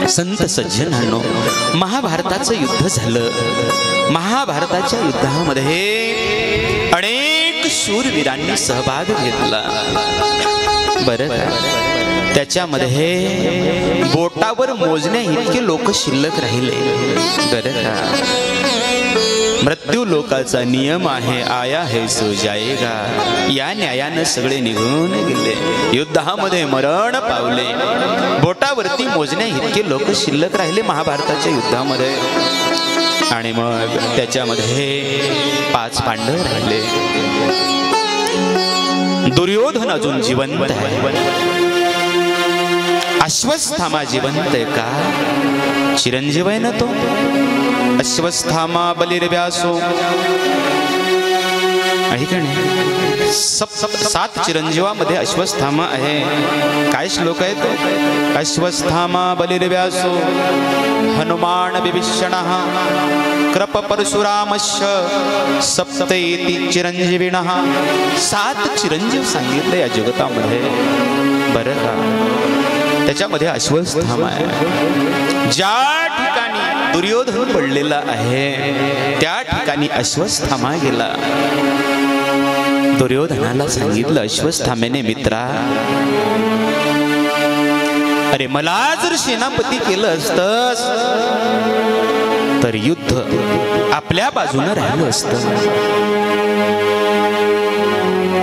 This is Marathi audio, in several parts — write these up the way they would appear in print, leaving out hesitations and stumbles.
संत सज्जनांनो, महाभारताचं युद्ध झालं. महाभारताच्या युद्धामध्ये अनेक शूरवीरांनी सहभाग घेतला. बरं, त्याच्यामध्ये बोटावर मोजण्या इतके लोक शिल्लक राहिले. बरं का, मृत्यू लोकाचा नियम आहे, आया है सो जाएगा. या न्यायानं सगळे निघून गेले, युद्धामध्ये मरण पावले. बोटावरती मोजण्या इतके लोक शिल्लक राहिले महाभारताच्या युद्धामध्ये. आणि मग त्याच्यामध्ये 5 पांडव राहिले. दुर्योधन अजून जिवंत आहे. अश्वत्थामा जिवंत आहे का? चिरंजीव आहे ना तो. अश्वत्थामा बलिर्व्यासो, आहे का नाही? 7 चिरंजीवामध्ये अश्वत्थामा आहे. काय श्लोक आहे तो? अश्वत्थामा बलिर्व्यासो हनुमान विभीषणः कृप परशुरामश्च सप्तैति चिरंजीविनः. 7 चिरंजीव सांगितले या जगतामध्ये. बरं का, त्याच्यामध्ये अश्वत्थामा आहे. ज्या ठिकाणी दुर्योधन पडलेला आहे त्या ठिकाणी अश्वत्थामा गेला. दुर्योधनाला सांगितलं अश्वत्थामेने, मित्रा, अरे मला जर सेनापती केलं असतंस तर युद्ध आपल्या बाजूने राहिलं असतं.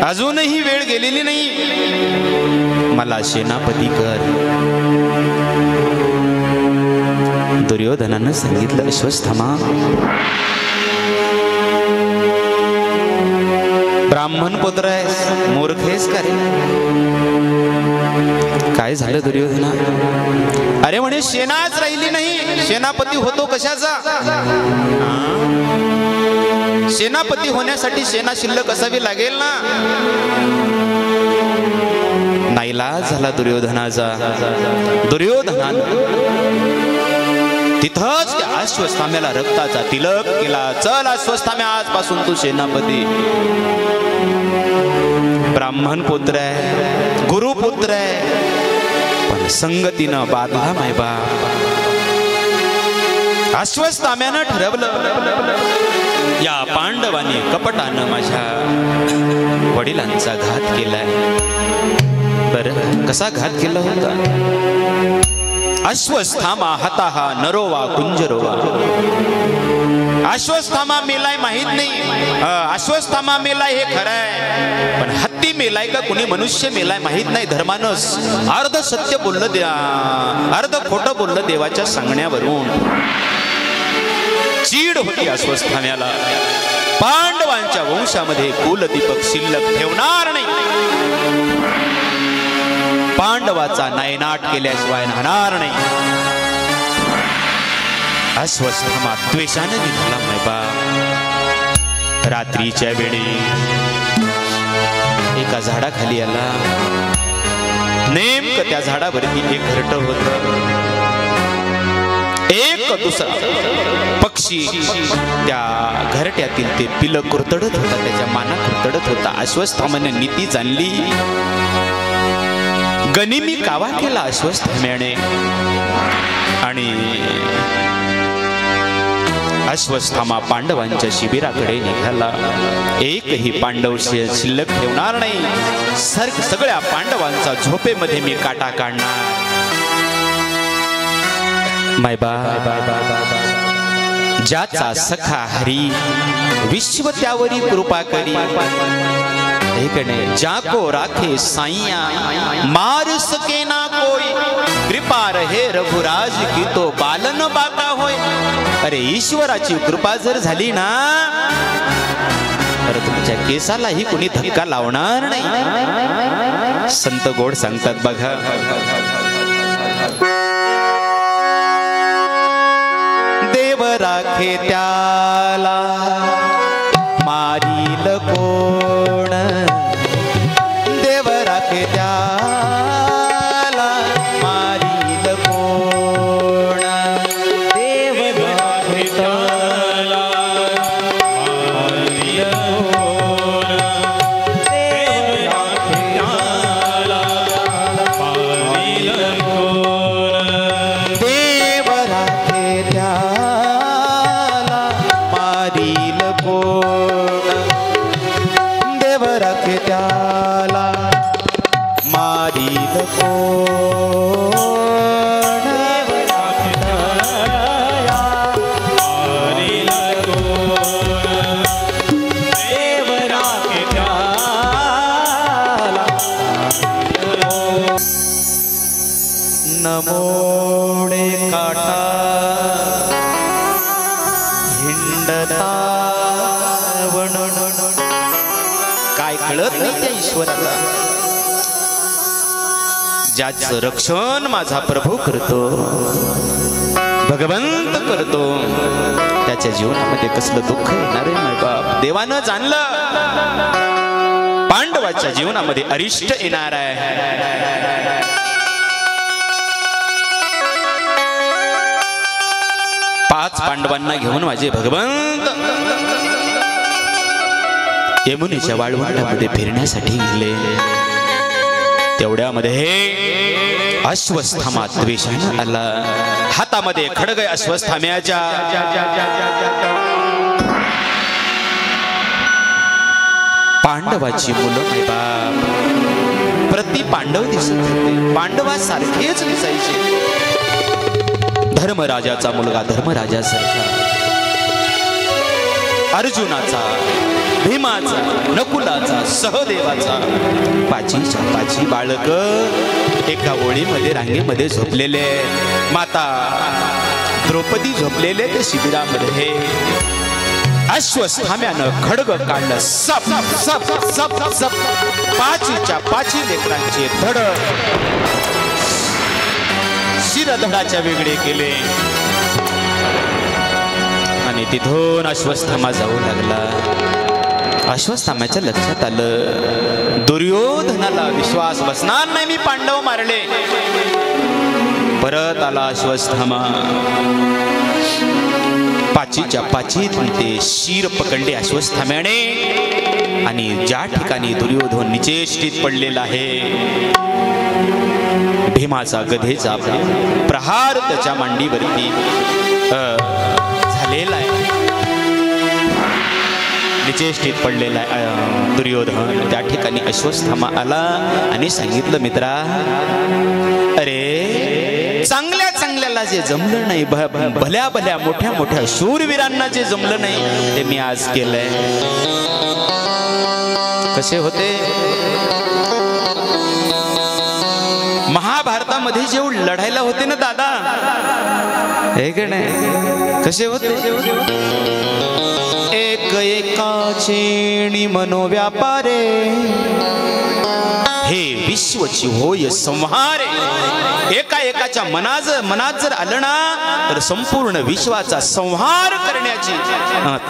अजूनही वेळ गेलेली नाही, मला सेनापती कर. दुर्योधनानं सांगितलं अश्वत्थामा, ब्राह्मण पुत्र आहेस, मूर्ख आहेस का रे? काय झालं दुर्योधना? अरे म्हणे सेनाच राहिली नाही, सेनापती होतो कशाचा? सेनापती होण्यासाठी सेना शिल्लक असावी लागेल ना. नाईलाज झाला दुर्योधनाचा. दुर्योधनानं तिथंच त्या अश्वत्थाम्याला रक्ताचा तिलक केला. चल अश्वत्थाम्या, आजपासून तू सेनापती. ब्राह्मण पुत्र आहे, गुरुपुत्र आहे, पण संगतीनं बाधला माय बाप. अश्वत्थाम्यानं ठरवलं, या पांडवांनी कपटानं माझ्या वडिलांचा घात केलाय. बरं, कसा घात केला होता? अश्वत्थामा हताः नरो वा कुंजरो वा. अश्वत्थामा मेलाय माहित नाही, अश्वत्थामा मेलाय हे खरं आहे, पण हत्ती मेलाय का कुणी मनुष्य मेलाय माहित नाही. धर्मानस अर्ध सत्य बोललं, अर्ध खोटं बोललं देवाच्या सांगण्यावरून. चीड होती अश्वत्थाम्याला. पांडवांच्या वंशामध्ये कुलदीपक शिल्लक ठेवणार नाही, पांडवाचा नायनाट केल्याशिवाय राहणार नाही. अश्वत्थामा द्वेषाने निघाला मैबा. रात्रीच्या वेळी एका झाडाखाली आला. नेमकं त्या झाडावरती एक घरट होत. एक दुसरा पक्षी त्या घरट्यातील ते पिलं कुरतडत होता, त्याच्या माना कुरतडत होता. अश्वत्थामाने नीती जाणली. गनिमी कावा केला अश्वत्थाम्याने. आणि अश्वत्थामा पांडवांच्या शिबिराकडे निघाला. एकही पांडव शिल्लक ठेवणार नाही. सगळ्या पांडवांचा झोपेमध्ये मी काटा काढणार. मायबा, ज्याचा सखा हरी विश्व त्यावरी कृपा करी. जाको राखे साइया मार सके ना कोई. कृपा रहे रघुराज की तो बालन बाका होय. अरे ईश्वराची कृपा जर झाली ना तर तुमच्या केसालाही कुणी धक्का लावणार नाही. संत गोड सांगतात बघा. देव राखे त्याला मारील कोण. देव राखे त्याला मारील कोण. देव राखे त्याला मारील कोण. देव राखे त्याला मारील कोण. मोडे काटा हिंडता वण, काय कळत नाही त्या ईश्वराला. ज्याचं रक्षण माझा प्रभू करतो, भगवंत करतो, त्याच्या जीवनामध्ये कसलं दुःख येणार आहे बाप. देवानं जाणलं पांडवाच्या जीवनामध्ये अरिष्ट येणार आहे. पाच पांडवांना घेऊन माझे भगवंत यमुनेच्या वाळवंटामध्ये फिरण्यासाठी गेले. तेवढ्यामध्ये अश्वस्थामा द्वेषानं आला. हातामध्ये खडग अश्वस्थाम्याच्या. पांडवाची मुलं माय बाप प्रति पांडव दिसत होते, पांडवासारखेच दिसायचे. धर्मराजाचा मुलगा धर्मराजासारखा, अर्जुनाचा, भीमाचा, नकुलाचा, सहदेवाचा, पाचीच्या पाची बाळक एका ओळीमध्ये रांगेमध्ये झोपलेले. माता द्रौपदी झोपलेले ते शिबिरामध्ये. अश्वस्थाम्यानं खडग काढलं, सप सप सप सप पाचीच्या पाची लेकरांचे धड शिरधडाच्या वेगळे केले. आणि तिथून अश्वस्थामा जाऊ लागला. अश्वस्थाम्याच्या लक्षात आलं दुर्योधनाला विश्वास बसणार नाही, मी पांडव मारले. परत आला अश्वस्थामा. पाचीच्या पाचीत ते शिर पकडले अश्वस्थाम्याने. आणि ज्या ठिकाणी दुर्योधन निचेष्टित पडलेला आहे, भीमाचा गधेचा प्रहार त्याच्या मांडीवरती झालेला आहे. निचेष्टित पडलेला दुर्योधन. त्या ठिकाणी अश्वस्थामा आला आणि सांगितलं, मित्रा, अरे चांगल्या चांगल्याला जे जमलं नाही, भल्या भल्या मोठ्या मोठ्या शूरवीरांना जे जमलं नाही, ते मी आज केलंय. कसे होते महाभारतामध्ये जेव्हा लढायला होते ना दादा, हे का नाही, कसे होते. एक एकाचे मनोव्यापारे, हे विश्वची होय संहारे. एका एकाच्या मनात जर आलं ना, तर संपूर्ण विश्वाचा संहार करण्याची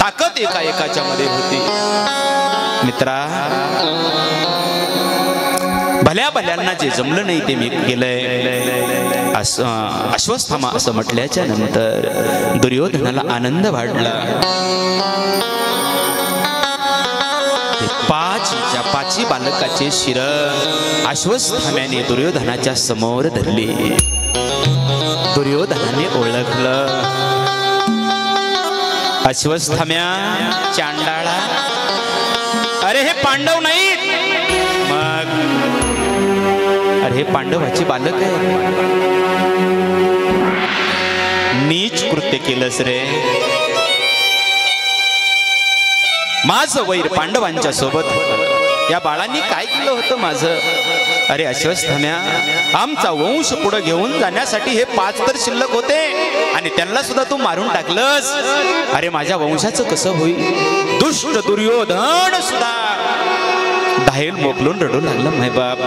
ताकद एका एकाच्या मध्ये होती. मित्रा, भल्या भल्यांना जे जमलं नाही ते मी केलंय. अश्वस्थामा असं म्हटल्याच्या नंतर दुर्योधनाला आनंद वाढला. पाचीच्या पाची बालकाचे शिर अश्वस्थाम्याने दुर्योधनाच्या समोर धरले. दुर्योधनाने ओळखलं, अश्वस्थाम्या चांडाळा, अरे हे पांडव नाहीत. मग अरे हे पांडवाची बालक आहे. नीच कृत्य केलंस रे. माझं वैर पांडवांच्या सोबत या बाळांनी काय केलं होतं माझं. अरे अश्वस्थाम्या, आमचा वंश पुढे घेऊन जाण्यासाठी हे 5 तर शिल्लक होते आणि त्यांना सुद्धा तू मारून टाकलंस. अरे माझ्या वंशाचं कसं होईल. दुष्ट दुर्योधन सुद्धा धायल मोकलून रडू लागला माय बाप.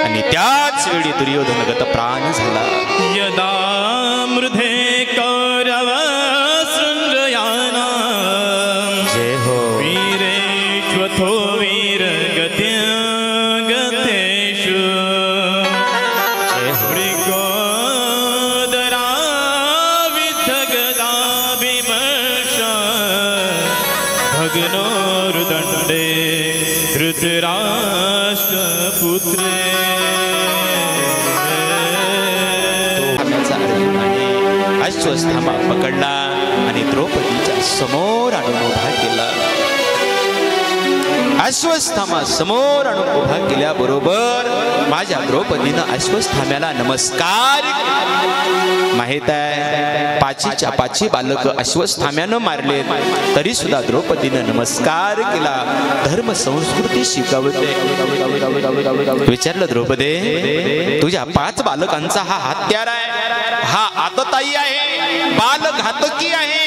आणि त्याच वेळी दुर्योधन गत प्राण झाला. यदा मृधे कौरव सृंजयाना, जय हो वीरेश्वथो वीर गतेषु, मृगोदरा विद्धगदा विमर्श, भग्नोर्दण्डे धृतराष्ट्रपुत्रे. अश्वस्थामा पकडला आणि द्रौपदीच्या समोर आणून उभा केला. अश्वस्थामा समोर आणून उभा केल्याबरोबर माझ्या द्रौपदीनं अश्वस्थाम्याला नमस्कार केला. माहित आहे पाचीच्या पाची बालक अश्वस्थाम्यानं मारले तरी सुद्धा द्रौपदीनं नमस्कार केला. धर्म संस्कृती शिकवते. विचारलं द्रौपदे तुझ्या 5 बालकांचा हा हत्यार आहे, हा आतताई आहे, बाल घातकी आहे,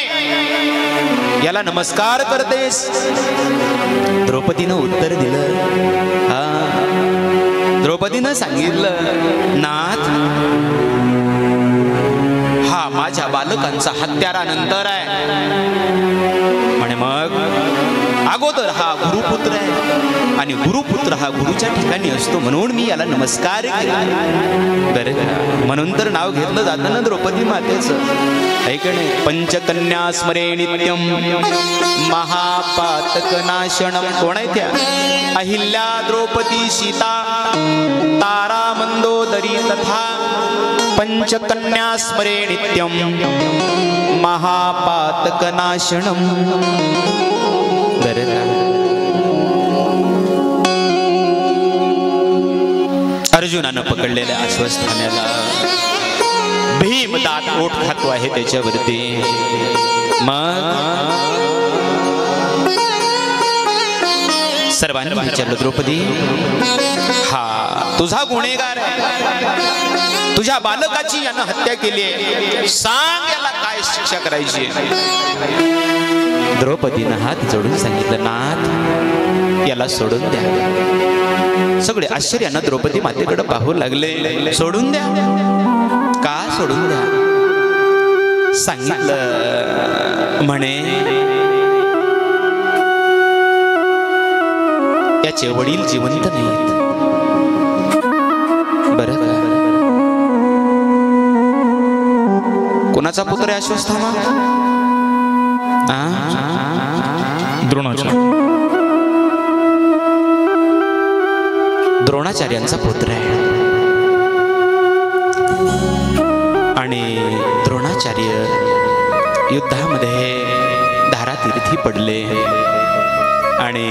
याला नमस्कार करतेस? द्रौपदीनं उत्तर दिलं. द्रौपदीनं सांगितलं नाथ हा माझ्या बालकांचा हत्यारानंतर आहे म्हणे. मग अगोदर हा गुरुपुत्र आहे आणि गुरुपुत्र हा गुरुच्या ठिकाणी असतो म्हणून मी याला नमस्कार केला. बरं म्हणून तर नाव घेतलं जातं ना द्रौपदी मातेचं. ऐकणे पंचकन्या स्मरे नित्यम महापातक नाशनम. कोण आहे त्या? अहिल्या द्रौपदी सीता तारा मंदोदरी तथा पंचकन्या स्मरे नित्यम महापातक नाशनम. अर्जुनानं पकडलेल्या अश्वस्थाम्याला भीम दात ओठ खातो आहे त्याच्यावरती. मग सर्वांनी विचारलं द्रौपदी हा तुझा गुन्हेगार आहे, तुझ्या बालकाची यानं हत्या केली आहे, सांग याला काय शिक्षा करायची? द्रौपदीनं हात जोडून सांगितलं नाथ याला सोडून द्या. सगळे आश्चर्यानं द्रौपदी मातेकडे पाहू लागले. सोडून द्या? का सोडून द्या? सांगितलं म्हणे याचे वडील जिवंत नाहीत. बरं कोणाचा पुत्र आहे अश्वस्थामा? द्रोणाचार्यांचा पुत्र आहे. आणि द्रोणाचार्य युद्धामध्ये धारातीर्थी पडले आणि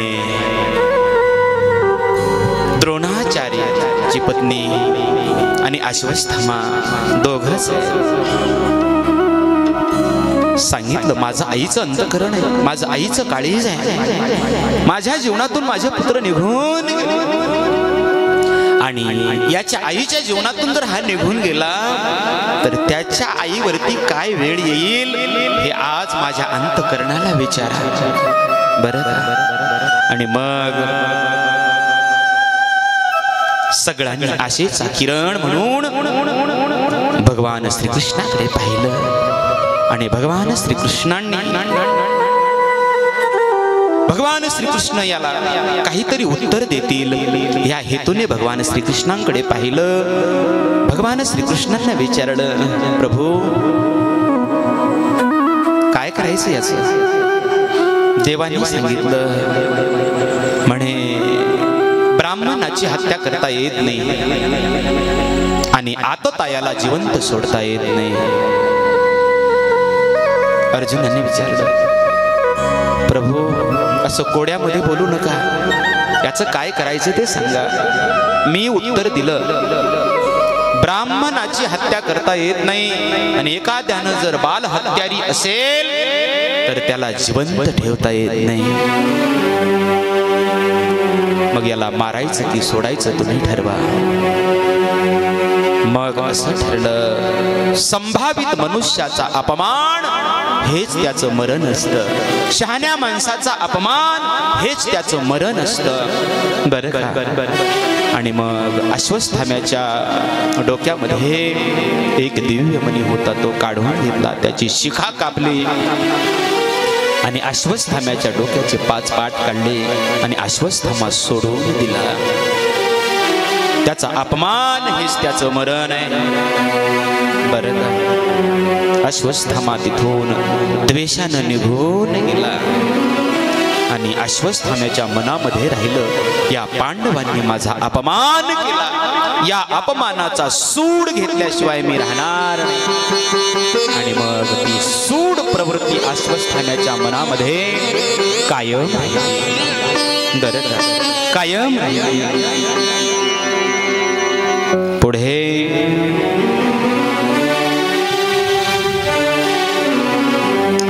द्रोणाचार्याची पत्नी आणि अश्वस्थामा दोघंच. सांगितलं माझं आईचं अंतःकरण आहे, माझं आईचं काळीज आहे, माझ्या जीवनातून माझे पुत्र निघून आणि याच्या आईच्या जीवनातून जर हा निघून गेला तर त्याच्या आईवरती काय वेळ येईल हे आज माझ्या अंतःकरणाला विचारा. बरं आणि मग सगळ्यांनी आशेचा किरण म्हणून भगवान श्रीकृष्णाकडे पाहिलं आणि भगवान श्रीकृष्ण याला काहीतरी उत्तर देतील या हेतूने भगवान श्रीकृष्णांकडे पाहिलं. भगवान श्रीकृष्णांना विचारलं प्रभू काय करायचं याचं? देवाने सांगितलं म्हणे ब्राह्मणाची हत्या करता येत नाही आणि आततायाला जिवंत सोडता येत नाही. अर्जुनाने विचारलं प्रभू असं कोड्यामध्ये बोलू नका, याचं काय करायचं ते सांगा. मी उत्तर दिलं ब्राह्मणाची हत्या करता येत नाही आणि एखाद्यानं जर बाल हत्यारी असेल तर त्याला जिवंत ठेवता येत नाही. मग याला मारायचं की सोडायचं तुम्ही ठरवा. मग असं ठरलं संभावित मनुष्याचा अपमान हेच त्याचं मरण असतं, शहाण्या माणसाचा अपमान हेच त्याचं मरण असतं. बरं का? आणि मग अश्वस्थाम्याच्या डोक्यामध्ये एक दिव्य मणी होता, तो काढून घेतला, त्याची शिखा कापली आणि अश्वस्थाम्याच्या डोक्याचे 5 पाठ काढले आणि अश्वस्थामा सोडून दिला. त्याचा अपमान हेच त्याचं मरण आहे. बरं का? अश्वस्थामा तिथून द्वेषानं निघून गेला आणि अश्वस्थाम्याच्या मनामध्ये राहिलं या पांडवांनी माझा अपमान केला, या अपमानाचा सूड घेतल्याशिवाय मी राहणार नाही. आणि मग ती सूड प्रवृत्ती अश्वस्थाम्याच्या मनामध्ये कायम राहिली. कायम पुढे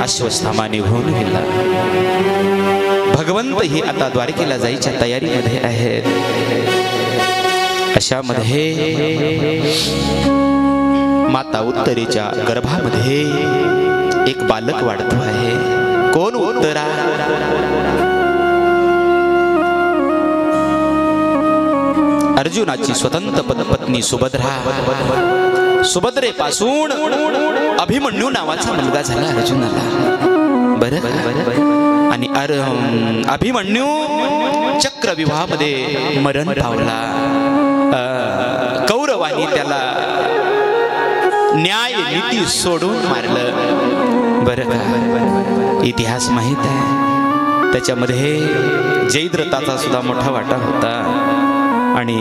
अश्वस्थामा निघून गेला. भगवंत ही आता द्वारकेला जायच्या तयारीमध्ये आहेत. अशामध्ये माता उत्तरेच्या गर्भामध्ये एक बालक वाढतो आहे. कोण उत्तरा? अर्जुनाची स्वतंत्र पत्नी सुभद्रा. सुभद्रेपासून अभिमन्यू नावाचा मुलगा झाला अर्जुनाला. बरं. आणि अभिमन्यू चक्रव्यूहामध्ये मरण पावला. कौरवांनी त्याला न्याय नीती सोडून मारलं. बरं का? इतिहास माहित आहे. त्याच्यामध्ये जयद्रथाचा सुद्धा मोठा वाटा होता. आणि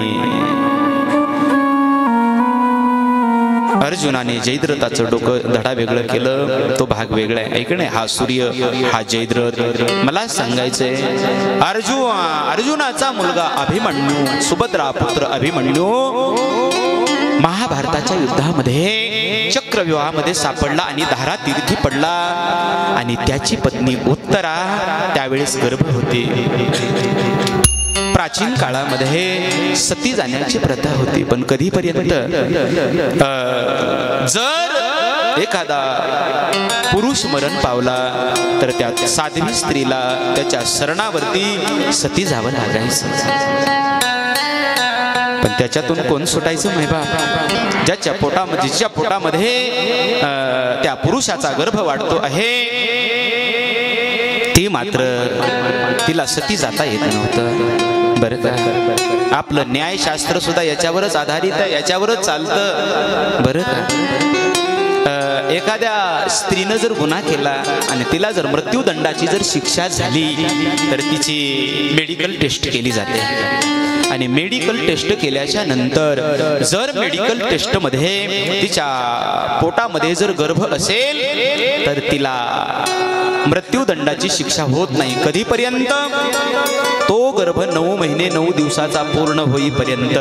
अर्जुनाने जयद्रथाचं डोकं धडा वेगळं केलं. तो भाग वेगळा आहे. ऐकणे, हा सूर्य, हा जयद्रथ. मला सांगायचंय, अर्जुनाचा मुलगा अभिमन्यू, सुभद्रा पुत्र अभिमन्यू महाभारताच्या युद्धामध्ये चक्रव्यूहामध्ये सापडला आणि धारातीर्थी पडला. आणि त्याची पत्नी उत्तरा त्यावेळेस गर्भ होती. प्राचीन काळामध्ये सती जाण्याची प्रथा होती. पण कधीपर्यंत? जर एखादा पुरुष मरण पावला तर त्या साध्वी स्त्रीला त्याच्या शरणावरती सती जावं लागायचं. पण त्याच्यातून कोण सुटायचं नाही बाप? ज्याच्या पोटामध्ये त्या पुरुषाचा गर्भ वाढतो आहे ती मात्र तिला सती जाता येत नव्हतं. बरं का? आपलं न्यायशास्त्र सुद्धा याच्यावरच आधारित आहे, याच्यावरच चालतं. बरं का? एखाद्या स्त्रीनं जर गुन्हा केला आणि तिला जर मृत्यूदंडाची जर शिक्षा झाली तर तिची मेडिकल टेस्ट केली जाते. आणि मेडिकल टेस्ट केल्याच्या नंतर जर मेडिकल टेस्टमध्ये तिच्या पोटामध्ये जर गर्भ असेल तर तिला मृत्यूदंडाची शिक्षा होत नाही. कधीपर्यंत? तो गर्भ 9 महिने 9 दिवसाचा पूर्ण होईपर्यंत.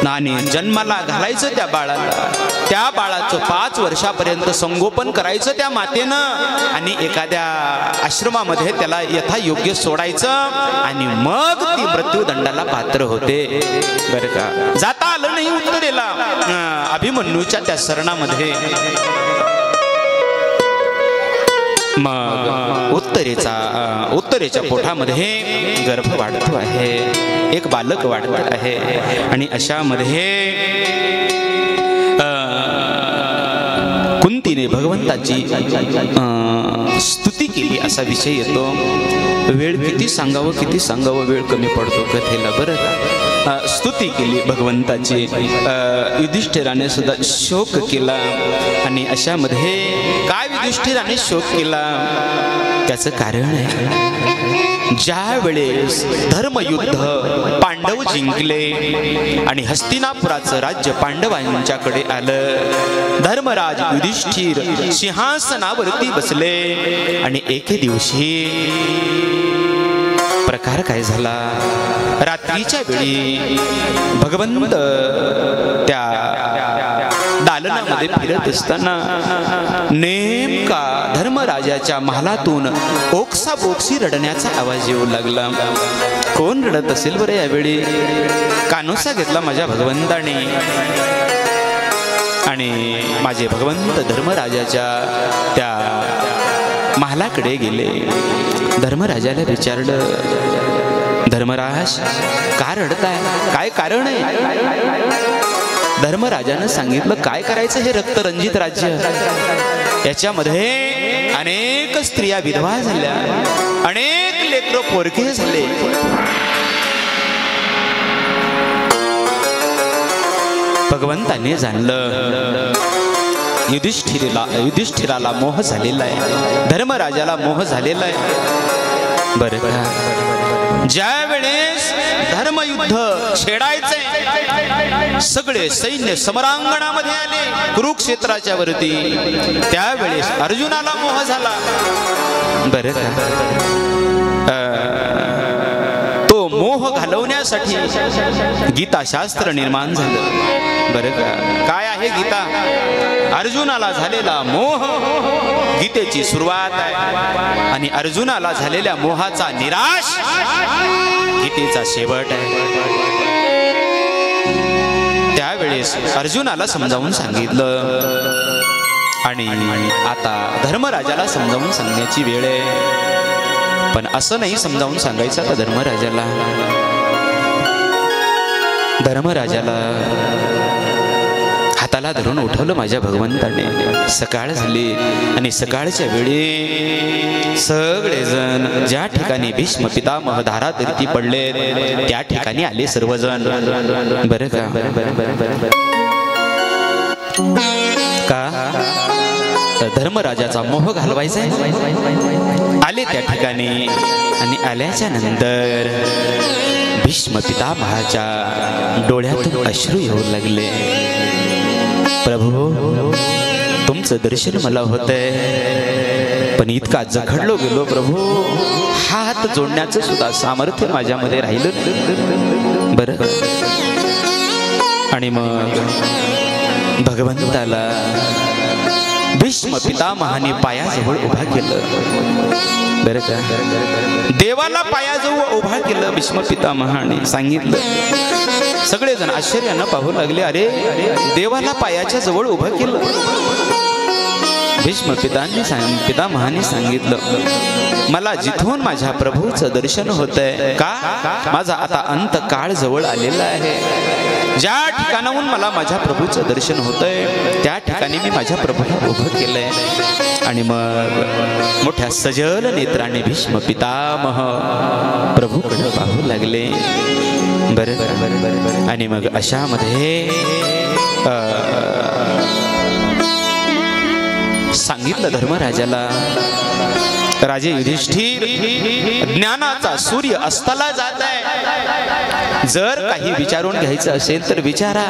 आणि जन्माला घालायचं त्या बाळाला. त्या बाळाचं 5 वर्षापर्यंत संगोपन करायचं त्या मातेनं. आणि एखाद्या आश्रमामध्ये त्याला यथायोग्य सोडायचं. आणि मग ती मृत्यूदंडाला पात्र होते. बरं का? जाता आलं नाही उत्तरेला अभिमन्यूच्या त्या शरणामध्ये. मग उत्तरेच्या पोटामध्ये गर्भ वाढतो आहे. एक बालक वाढत आहे. आणि अशामध्ये कुंतीने भगवंताची स्तुती केली असा विषय येतो. वेळ किती सांगावं वेळ कमी पडतो कथेला. बरं. स्तुती केली भगवंताची. युधिष्ठिराने सुद्धा शोक केला. आणि अशामध्ये काय युधिष्ठिराने शोक केला? त्याचं कारण आहे, ज्या वेळेस धर्मयुद्ध पांडव जिंकले आणि हस्तिनापुराचं राज्य पांडवांच्याकडे आलं. धर्मराज युधिष्ठिर सिंहासनावरती बसले. आणि एके दिवशी प्रकार काय झाला? रात्रीच्या वेळी भगवंत त्या दालनामध्ये फिरत असताना नेमका धर्मराजाच्या महालातून ओक्साबोक्सी रडण्याचा आवाज येऊ लागला. कोण रडत असेल बरं यावेळी? कानोसा घेतला माझ्या भगवंताने. आणि माझे भगवंत धर्मराजाच्या त्या महालाकडे गेले. धर्मराजाला विचारलं, धर्मराज का रडताय? काय कारण आहे? धर्मराजानं सांगितलं, काय करायचं हे रक्तरंजित राज्य? याच्यामध्ये अनेक स्त्रिया विधवा झाल्या, अनेक लेकरं पोरके झाले. भगवंताने जाणलं युधिष्ठिराला मोह झालेला आहे, धर्मराजाला मोह झालेला आहे. बरं का? ज्या वेळेस धर्मयुद्ध छेडायचे सगळे सैन्य समरांगणामध्ये आले कुरुक्षेत्राच्या वरती, त्यावेळेस अर्जुनाला मोह झाला. बरं का? मोह घालवण्यासाठी गीताशास्त्र निर्माण झालं बरं का. काय आहे गीता? अर्जुनाला झालेला मोह गीतेची सुरुवात आहे आणि अर्जुनाला झालेल्या मोहाचा निराश गीतेचा शेवट आहे. त्यावेळेस अर्जुनाला समजावून सांगितलं आणि आता धर्मराजाला समजावून सांगण्याची वेळ आहे. पण असं नाही समजावून सांगायचं आता धर्मराजाला हाताला धरून उठवलं माझ्या भगवंताने. सकाळ झाली आणि सकाळच्या वेळी सगळेजण ज्या ठिकाणी भीष्म पितामह धारातीर्थी पडले त्या ठिकाणी आले सर्वजण. बरं का धर्मराजाचा मोह घालवायचा आले त्या ठिकाणी आणि आल्याच्या नंतर भीष्म पितामहाच्या डोळ्यातून अश्रू येऊ लागले. प्रभू तुमचं दर्शन मला होतंय पण इतका जखडलो गेलो प्रभू हात जोडण्याचं सुद्धा सामर्थ्य माझ्यामध्ये राहिलं. बरं आणि मग भगवंताला भीष्म पितामहाने पायाजवळ उभा केलं. बरं का देवाला पायाजवळ उभा केलं भीष्म पितामहाने. सांगितलं सगळेजण आश्चर्यानं पाहू लागले अरे देवाला पायाच्या जवळ उभं केलं. भीष्म पितामहाने सांगितलं मला जिथून माझ्या प्रभूचं दर्शन होतंय का माझा आता अंत काळ जवळ आलेला आहे. ज्या ठिकाणाहून मला माझ्या प्रभूचं दर्शन होतंय त्या ठिकाणी मी माझ्या प्रभूला उभं केलंय. आणि मग मोठ्या सजल नेत्राने भीष्म पितामह प्रभूकडे पाहू लागले. बरं आणि मग अशामध्ये सांगितलं धर्मराजाला राजे युधिष्ठिर ज्ञानाचा सूर्य अस्ताला जात आहे. जर काही विचारून घ्यायचं असेल तर विचारा.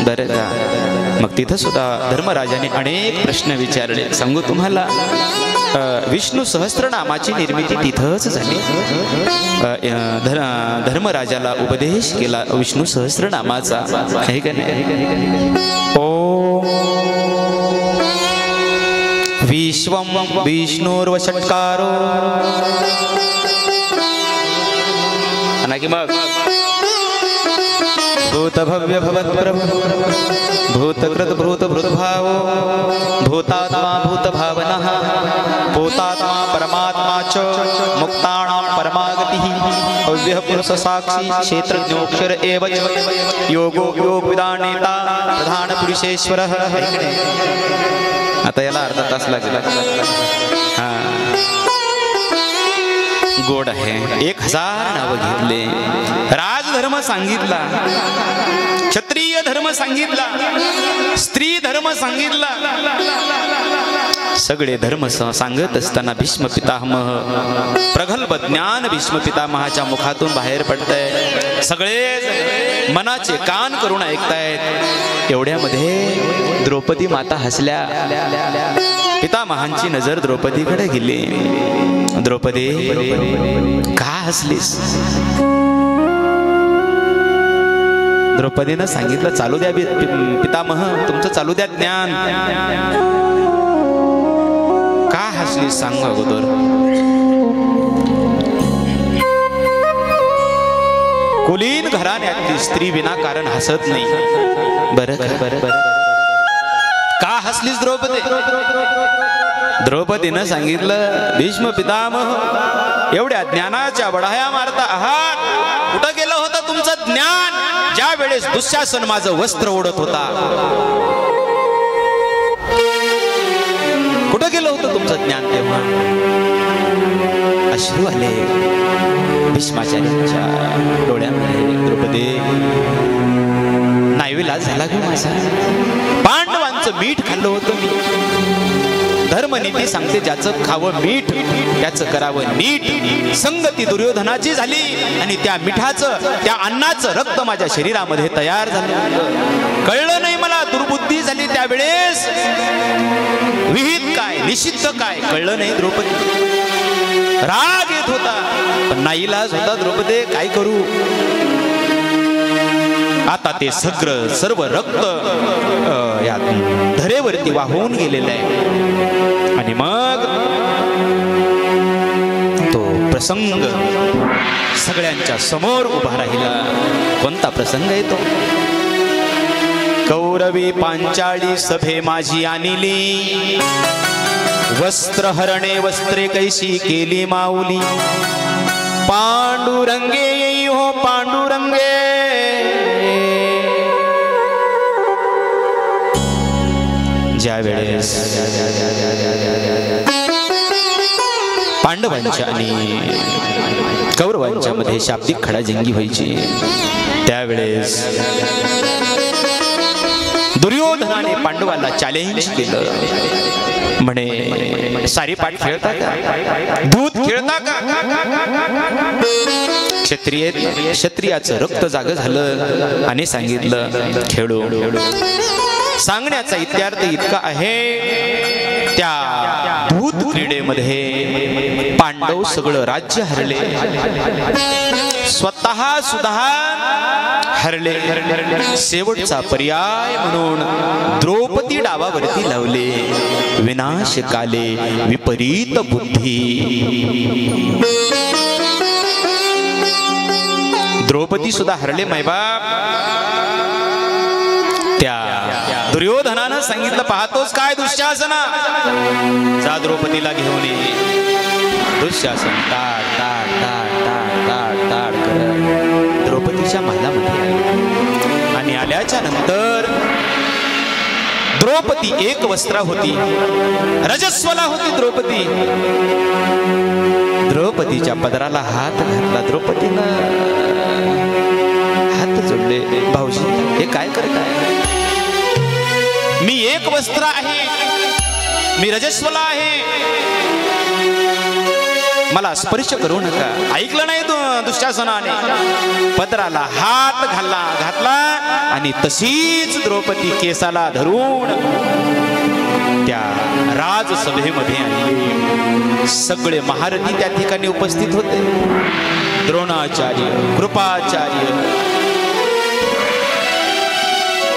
बरं का मग तिथं सुद्धा धर्मराजाने अनेक प्रश्न विचारले. सांगू तुम्हाला विष्णू सहस्त्रनामाची निर्मिती तिथंच झाली. धर्मराजाला उपदेश केला विष्णू सहस्त्रनामाचा आहे का नाही. ओ विश्वं विष्णुर्वषट्कारो मग भूतभव्य भवत्प्रभु भूतकृत भूतभृतभावो भूतात्मा भूतभावनः भूतात्मा परमात्मा च मुक्तानां परमागतिः अव्ययः पुरुष साक्षी क्षेत्रज्ञोऽक्षर एव च योगो योगविदानेता प्रधान पुरुषेश्वरः. आता याला अर्धा तास लागला. हा गोड आहे. 1000 नाव घेतले. राजधर्म सांगितला, क्षत्रिय धर्म सांगितला, स्त्री धर्म सांगितला. सगळे धर्म सांगत असताना भीष्म पितामह प्रगल्भ ज्ञान भीष्म पितामहाच्या मुखातून बाहेर पडतंय. सगळे मनाचे कान करून ऐकतायत. एवढ्यामध्ये द्रौपदी माता हसल्या. पितामहांची नजर द्रौपदीकडे गेली. द्रौपदी का हसलीस? द्रौपदीनं सांगितलं चालू द्या पितामह तुमचं चालू द्या ज्ञान. का हसलीस सांग अगोदर. कुलीन घराण्यातली स्त्री विनाकारण हसत नाही. बरं का हसलीस द्रौपदी? द्रौपदीनं सांगितलं भीष्म पितामह एवढ्या ज्ञानाच्या बढाया मारता आहात. कुठं गेलं होतं तुमचं ज्ञान ज्या वेळेस दुःशासन माझं वस्त्र ओढत होता? कुठं गेलं होतं तुमचं ज्ञान तेव्हा? अश्रू आले भीष्माचार्यांच्या डोळ्यामध्ये. द्रौपदी नाईविलाज झाला ग माझा. पांडवांचं मीठ खाल्लं होतं मी. धर्मनीती सांगते ज्याचं खावं मीठ त्याचं करावं नीट. संगती दुर्योधनाची झाली आणि त्या मिठाचं त्या अन्नाचं रक्त माझ्या शरीरामध्ये तयार झालं. कळलं नाही मला. दुर्बुद्धी झाली त्यावेळेस. विहित काय निषिद्ध काय कळलं नाही द्रौपदी. राग येत होता. पण नाईलाज होता द्रौपदी, काय करू. आता ते सर्व रक्त या धरेवरती वाहून गेलेलं आहे. आणि मग तो प्रसंग सगळ्यांच्या समोर उभा राहिला. कोणता प्रसंग आहे तो. कौरवी पांचाळी सभे माझी आणली, वस्त्र हरणे वस्त्रे कैशी केली माऊली. पांडुरंगे येई हो पांडुरंगे, ज्या वेळेस पांडवांच्या आणि कौरवांच्या मध्ये शाब्दिक खडाजंगी व्हायची, त्यावेळेस दुर्योधनाने पांडवाला चॅलेंज केलं. म्हणे सारीपाट खेळता का, दूध खेळता का. क्षत्रियाचं रक्त जाग झालं आणि सांगितलं खेळू. सांगण्याचा इत्यार्थ इतका आहे, त्या दूध क्रीडेमध्ये पांडव सगळं राज्य हरले, स्वतः सुद्धा हरले. शेवटचा पर्याय म्हणून द्रौपदी डावावरती लावले. विनाश काले विपरीत बुद्धी. द्रौपदी सुद्धा हरले मायबाप. त्या दुर्योधनानं सांगितलं, पाहतोस काय दुःशासना, जा द्रौपदीला घेऊन ये. दुःशासन ताड ताड ताड ताड ताड ताड करत द्रौपदीच्या महालामध्ये आले. आणि आल्याच्या नंतर द्रौपदी एक वस्त्रा होती, रजस्वला होती द्रौपदी. द्रौपदीच्या पदराला हात घातला. द्रौपदीनं हात जोडले. भाऊजी हे काय करत आहे. मी एक वस्त्र आहे, मी रजस्वला आहे, मला स्पर्श करू नका. ऐकलं नाही दुःशासनाने, पदराला हात घातला आणि तशीच द्रौपदी केसाला धरून त्या राजसभेमध्ये आली. सगळे महारथी त्या ठिकाणी उपस्थित होते. द्रोणाचार्य, कृपाचार्य,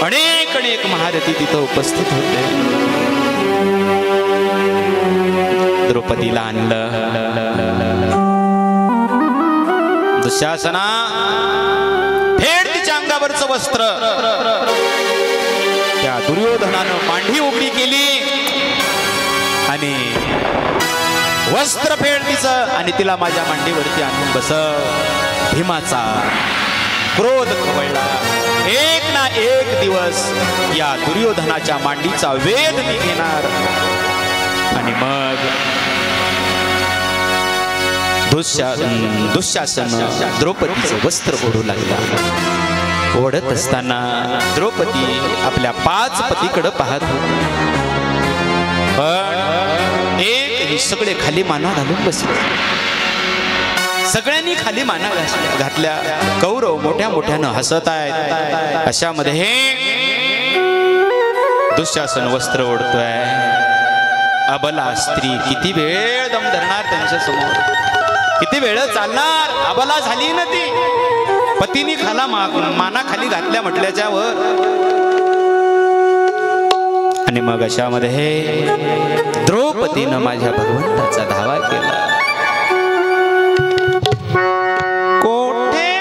अनेक महारथी तिथं उपस्थित होते. द्रौपदीला आणलं. दुःशासना फेड तिच्या अंगावरचं वस्त्र. त्या दुर्योधनानं मांडी उघडी केली आणि वस्त्र फेड तिचं आणि तिला माझ्या मांडीवरती आणून बसव. भीमाचा क्रोध खवळला. एक ना एक दिवस या दुर्योधनाच्या मांडीचा वेध मी घेणार. आणि मग दुःशासन द्रौपदीचं वस्त्र ओढू लागला. ओढत असताना द्रौपदी आपल्या 5 पतीकडे पाहत होती. पण एक ही सगळे खाली माना घालून बसले. सगळ्यांनी खाली माना घातल्या. कौरव मोठ्या मोठ्यानं हसत आहेत. अशामध्ये दुःशासन वस्त्र ओढतोय. अबला स्त्री किती वेळ दम धरणार त्यांच्या समोर, किती वेळ चालणार. अबला झाली ना ती. पतीनी माना खाली घातल्या म्हटल्याच्या वर. आणि मग अशामध्ये द्रौपदीनं माझ्या भगवंताचा धावा केला. कोठे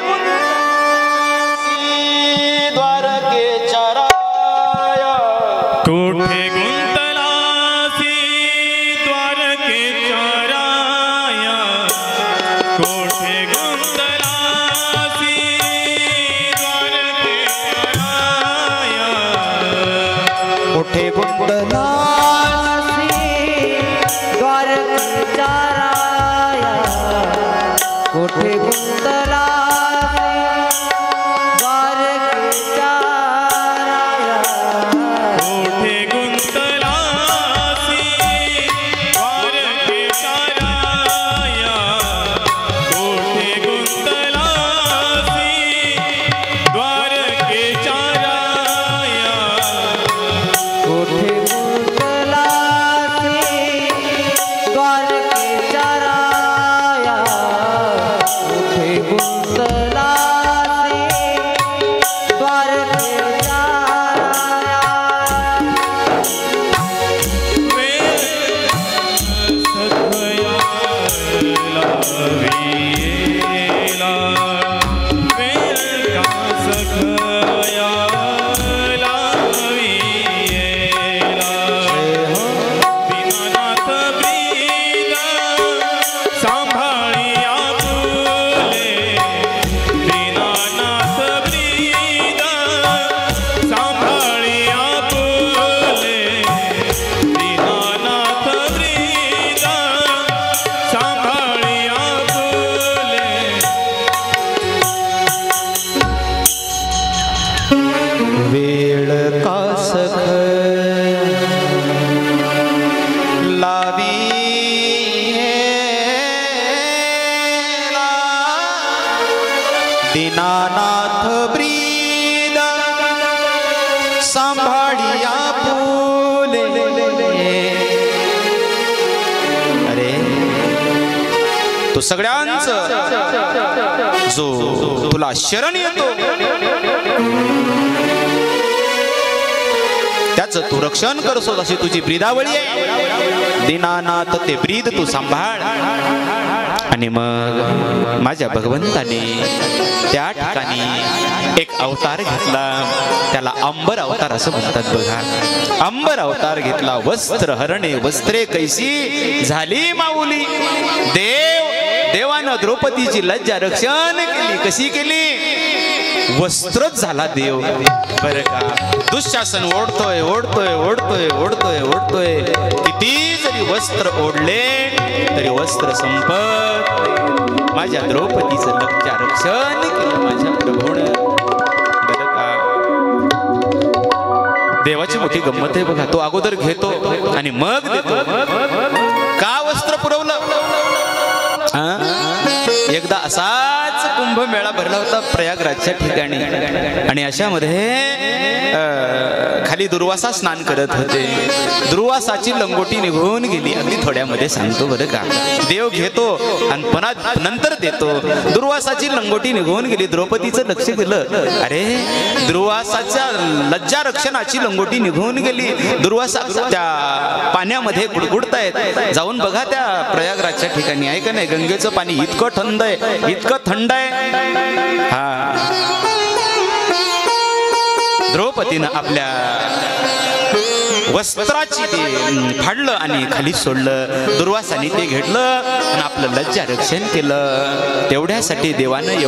दीनानाथ ब्रीद सांभाळिया फुले. अरे तो सगळ्यांचं जो तुला शरण येतो त्याचं तू रक्षण करसोस अशी तुझी ब्रीदावळी आहे. दीनानाथ ते ब्रीद तू सांभाळ. आणि मग माझ्या भगवंताने त्या ठिकाणी एक अवतार घेतला, त्याला अंबर अवतार असं म्हणतात बघा. अंबर अवतार घेतला. वस्त्र हरणे वस्त्रे कैसी झाली माऊली. देवानं द्रौपदीची लज्जा रक्षण केली. कशी केली? वस्त्रच झाला देव बरं का. दुःशासन ओढतोय ओढतोय ओढतोय ओढतोय ओढतोय. किती जरी वस्त्र ओढले तरी वस्त्र संपत. माझ्या द्रौपदीचं लज्जा रक्षण केलं माझ्या प्रभूनं बरं का. देवाची मोठी गंमत आहे बघा. तो अगोदर घेतो आणि मग देतो. का वस्त्र पुरवलं? एकदा असाच कुंभमेळा भरला होता प्रयागराजच्या ठिकाणी. आणि अशामध्ये खाली दुर्वासा स्नान करत होते. दुर्वासाची लंगोटी निघून गेली. अगदी थोड्यामध्ये सांगतो बरं का. देव घेतो आणि पुन्हा नंतर देतो. दुर्वासाची लंगोटी निघून गेली. द्रौपदीचं लक्ष गेलं. अरे दुर्वासाच्या लज्जा रक्षणाची लंगोटी निघून गेली. दुर्वासा त्या पाण्यामध्ये गुडगुडतायत. जाऊन बघा त्या प्रयागराजच्या ठिकाणी आहे का नाही. गंगेचं पाणी इतकं थंड आहे, इतकं थंड आहे. हा द्रौपदीनं आपल्या वस्त्राची ते फाडलं आणि खाली सोडलं. दुर्वासाने ते घेतलं आणि आपलं लज्जा रक्षण केलं. तेवढ्यासाठी देवानं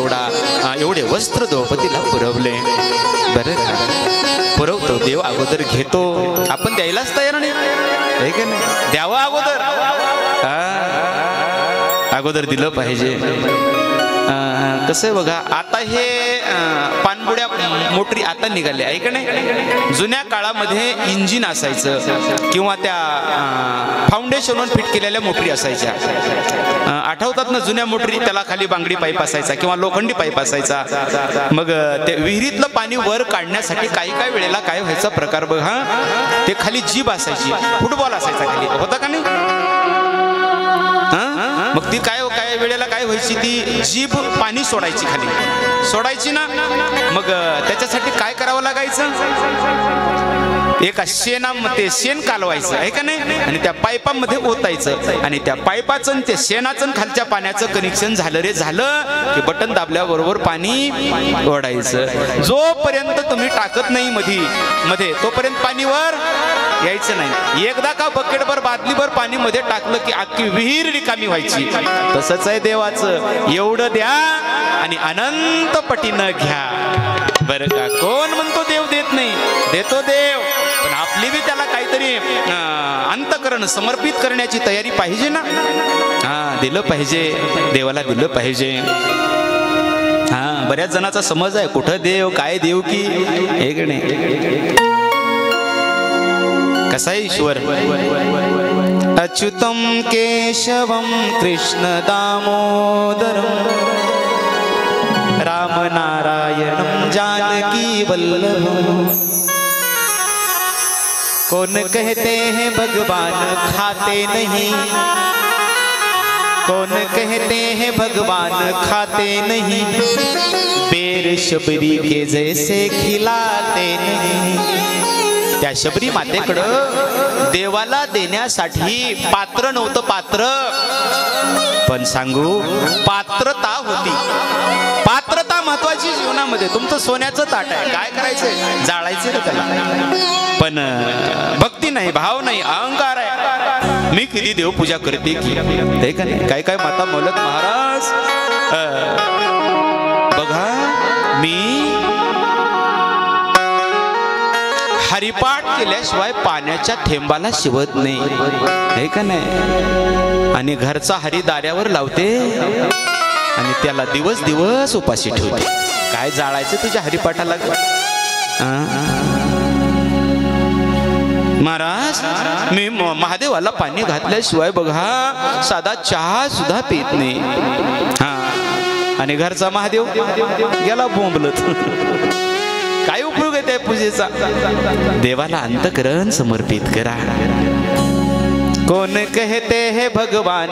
एवढे वस्त्र द्रौपदीला पुरवले बरं का. पुरवतो देव अगोदर घेतो. आपण द्यायलाच तयार नाही का नाही. द्यावं अगोदर दिलं पाहिजे. कसं आहे बघा. आता हे पाणबुड्या मोटरी आता निघाल्या आहे का नाही. जुन्या काळामध्ये इंजिन असायचं किंवा त्या फाउंडेशनवर फिट केलेल्या मोटरी असायच्या. आठवतात ना जुन्या मोटरी. त्याला खाली बांगडी पाईप असायचा किंवा लोखंडी पाईप असायचा. मग ते विहिरीतलं पाणी वर काढण्यासाठी काही वेळेला काय व्हायचा प्रकार बघा. ते खाली जीभ असायची. फुटबॉल असायचा खाली. होता का नाही. मग ती काय वेळेला काय व्हायची. ती जीभ पाणी सोडायची खाली सोडायची ना. मग त्याच्यासाठी काय करावं लागायचं. एका शेणामध्ये शेण कालवायचं आहे का नाही. आणि त्या पाईपामध्ये ओतायचं. आणि त्या पाईपाचं ते शेणाचं खालच्या पाण्याचं कनेक्शन झालं रे झालं की बटन दाबल्याबरोबर पाणी ओढायचं. जोपर्यंत तुम्ही टाकत नाही मध्ये तोपर्यंत पाणी वर यायचं नाही. एकदा का बकेटभर बादलीभर पाणी मध्ये टाकलं की अख्खी विहीर रिकामी व्हायची. तसंच आहे देवाचं. एवढं द्या आणि अनंत पटीनं घ्या बरं का. कोण म्हणतो देव देत नाही. देतो देव. पण आपली बी त्याला काहीतरी अंतकरण समर्पित करण्याची तयारी पाहिजे ना. दिलं पाहिजे देवाला. दिलं पाहिजे. बऱ्याच जणांचा समज आहे कुठं देव काय देव की हे की नाही. कसा ईश्वर. अच्युतम केशवम कृष्ण दामोदरम राम नारायणम जानकी वल्लभम. कौन कहते हैं भगवान खाते नहीं. कौन कहते हैं भगवान खाते नहीं. बेर शबरी के जैसे खिलाते नहीं. त्या शबरी मातेकडं देवाला देण्यासाठी पात्र नव्हतं. पात्र पण सांगू पात्रता होती. पात्रता महत्वाची जीवनामध्ये. तुमचं सोन्याचं ताट आहे. काय करायचंय. जाळायचं रे त्याला. पण भक्ती नाही, भाव नाही, अहंकार आहे. मी किती देवपूजा करते की हे का नाही. काय माता मोलक महाराज बघा. मी हरिपाठ केल्याशिवाय पाण्याच्या थेंबाला शिवत नाही हे का नाही. आणि घरचा हरी दाऱ्यावर लावते आणि त्याला दिवस दिवस उपाशी ठेवते. काय जाळायचं तुझ्या हरिपाठाला. महाराज मी महादेवाला पाणी घातल्याशिवाय बघा साधा चहा सुद्धा पित नाही. आणि घरचा महादेव गेला बोंबलत. काय उपयोग आहे त्या पूजेचा? देवाला अंतःकरण समर्पित करा. कोण कहते है भगवान